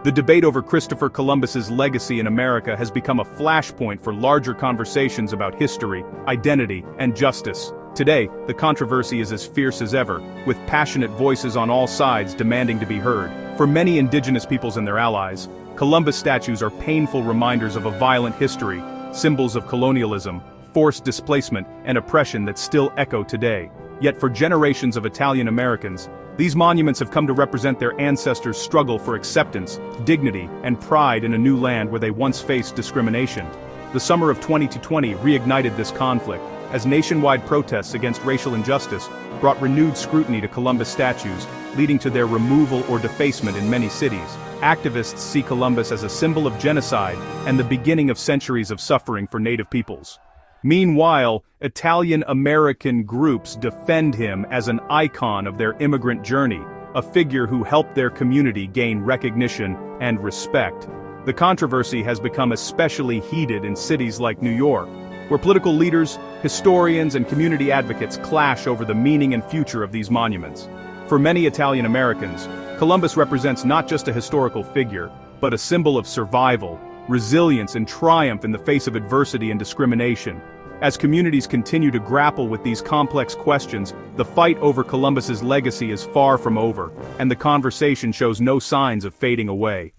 The debate over Christopher Columbus's legacy in America has become a flashpoint for larger conversations about history, identity, and justice. Today, the controversy is as fierce as ever, with passionate voices on all sides demanding to be heard. For many indigenous peoples and their allies, Columbus statues are painful reminders of a violent history, symbols of colonialism, forced displacement, and oppression that still echo today. Yet for generations of Italian Americans, these monuments have come to represent their ancestors' struggle for acceptance, dignity, and pride in a new land where they once faced discrimination. The summer of 2020 reignited this conflict, as nationwide protests against racial injustice brought renewed scrutiny to Columbus statues, leading to their removal or defacement in many cities. Activists see Columbus as a symbol of genocide and the beginning of centuries of suffering for Native peoples. Meanwhile, Italian-American groups defend him as an icon of their immigrant journey, a figure who helped their community gain recognition and respect. The controversy has become especially heated in cities like New York, where political leaders, historians, and community advocates clash over the meaning and future of these monuments. For many Italian Americans, Columbus represents not just a historical figure, but a symbol of survival, resilience, and triumph in the face of adversity and discrimination. As communities continue to grapple with these complex questions, the fight over Columbus's legacy is far from over, and the conversation shows no signs of fading away.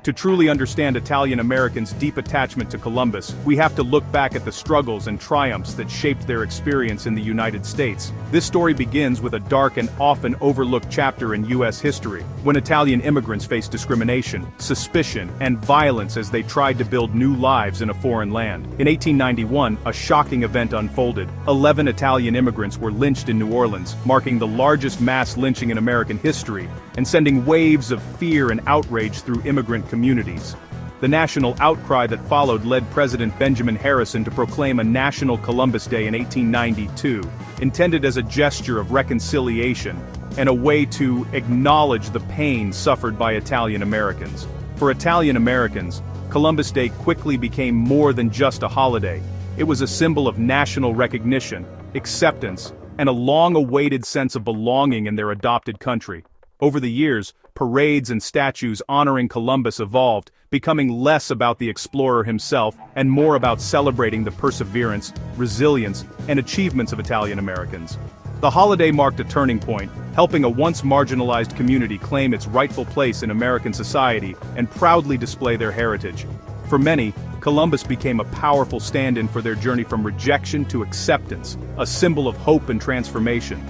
To truly understand Italian Americans' deep attachment to Columbus, we have to look back at the struggles and triumphs that shaped their experience in the United States. This story begins with a dark and often overlooked chapter in U.S. history, when Italian immigrants faced discrimination, suspicion, and violence as they tried to build new lives in a foreign land. In 1891, a shocking event unfolded. 11 Italian immigrants were lynched in New Orleans, marking the largest mass lynching in American history, and sending waves of fear and outrage through immigrant communities. The national outcry that followed led President Benjamin Harrison to proclaim a National Columbus Day in 1892, intended as a gesture of reconciliation and a way to acknowledge the pain suffered by Italian Americans. For Italian Americans, Columbus Day quickly became more than just a holiday. It was a symbol of national recognition, acceptance, and a long-awaited sense of belonging in their adopted country. Over the years, parades and statues honoring Columbus evolved, becoming less about the explorer himself and more about celebrating the perseverance, resilience, and achievements of Italian Americans. The holiday marked a turning point, helping a once marginalized community claim its rightful place in American society and proudly display their heritage. For many, Columbus became a powerful stand-in for their journey from rejection to acceptance, a symbol of hope and transformation.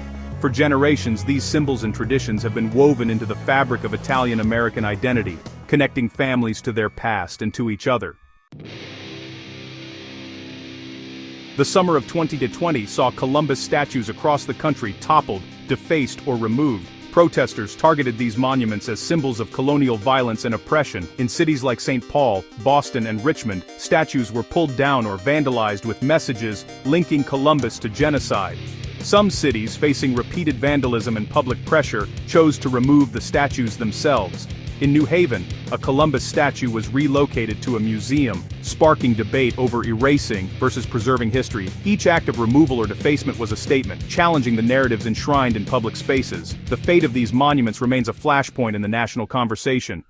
For generations, these symbols and traditions have been woven into the fabric of Italian-American identity, connecting families to their past and to each other. The summer of 2020 saw Columbus statues across the country toppled, defaced, or removed. Protesters targeted these monuments as symbols of colonial violence and oppression. In cities like St. Paul, Boston, and Richmond, statues were pulled down or vandalized with messages linking Columbus to genocide. Some cities, facing repeated vandalism and public pressure, chose to remove the statues themselves. In New Haven, a Columbus statue was relocated to a museum, sparking debate over erasing versus preserving history. Each act of removal or defacement was a statement, challenging the narratives enshrined in public spaces. The fate of these monuments remains a flashpoint in the national conversation.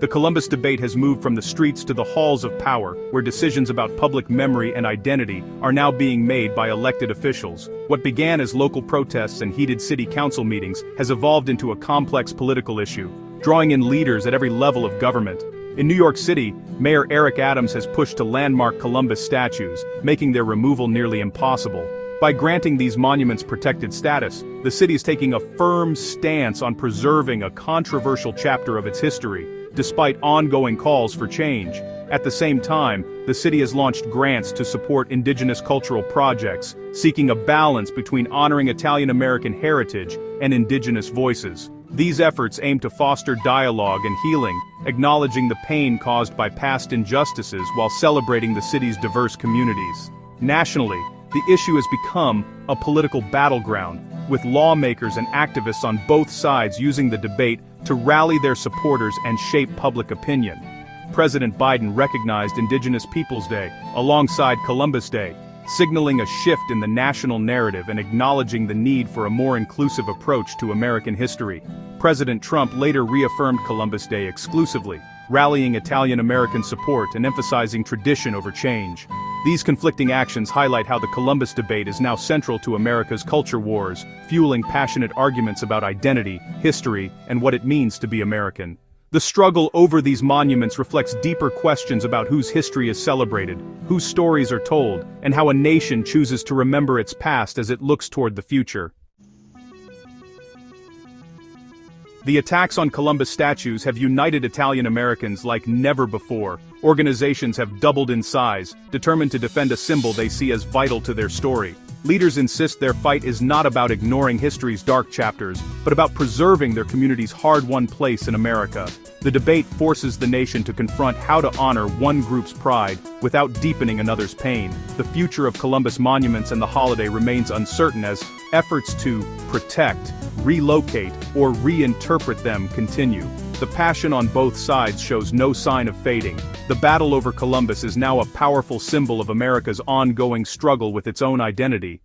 The Columbus debate has moved from the streets to the halls of power, where decisions about public memory and identity are now being made by elected officials. What began as local protests and heated city council meetings has evolved into a complex political issue, drawing in leaders at every level of government. In New York City, Mayor Eric Adams has pushed to landmark Columbus statues, making their removal nearly impossible. By granting these monuments protected status, the city is taking a firm stance on preserving a controversial chapter of its history, despite ongoing calls for change. At the same time, the city has launched grants to support indigenous cultural projects, seeking a balance between honoring Italian-American heritage and indigenous voices. These efforts aim to foster dialogue and healing, acknowledging the pain caused by past injustices while celebrating the city's diverse communities. Nationally, the issue has become a political battleground, with lawmakers and activists on both sides using the debate to rally their supporters and shape public opinion. President Biden recognized Indigenous Peoples Day, alongside Columbus Day, signaling a shift in the national narrative and acknowledging the need for a more inclusive approach to American history. President Trump later reaffirmed Columbus Day exclusively, rallying Italian-American support and emphasizing tradition over change. These conflicting actions highlight how the Columbus debate is now central to America's culture wars, fueling passionate arguments about identity, history, and what it means to be American. The struggle over these monuments reflects deeper questions about whose history is celebrated, whose stories are told, and how a nation chooses to remember its past as it looks toward the future. The attacks on Columbus statues have united Italian Americans like never before. Organizations have doubled in size, determined to defend a symbol they see as vital to their story. Leaders insist their fight is not about ignoring history's dark chapters, but about preserving their community's hard-won place in America. The debate forces the nation to confront how to honor one group's pride without deepening another's pain. The future of Columbus monuments and the holiday remains uncertain as efforts to protect, relocate, or reinterpret them continue. The passion on both sides shows no sign of fading. The battle over Columbus is now a powerful symbol of America's ongoing struggle with its own identity.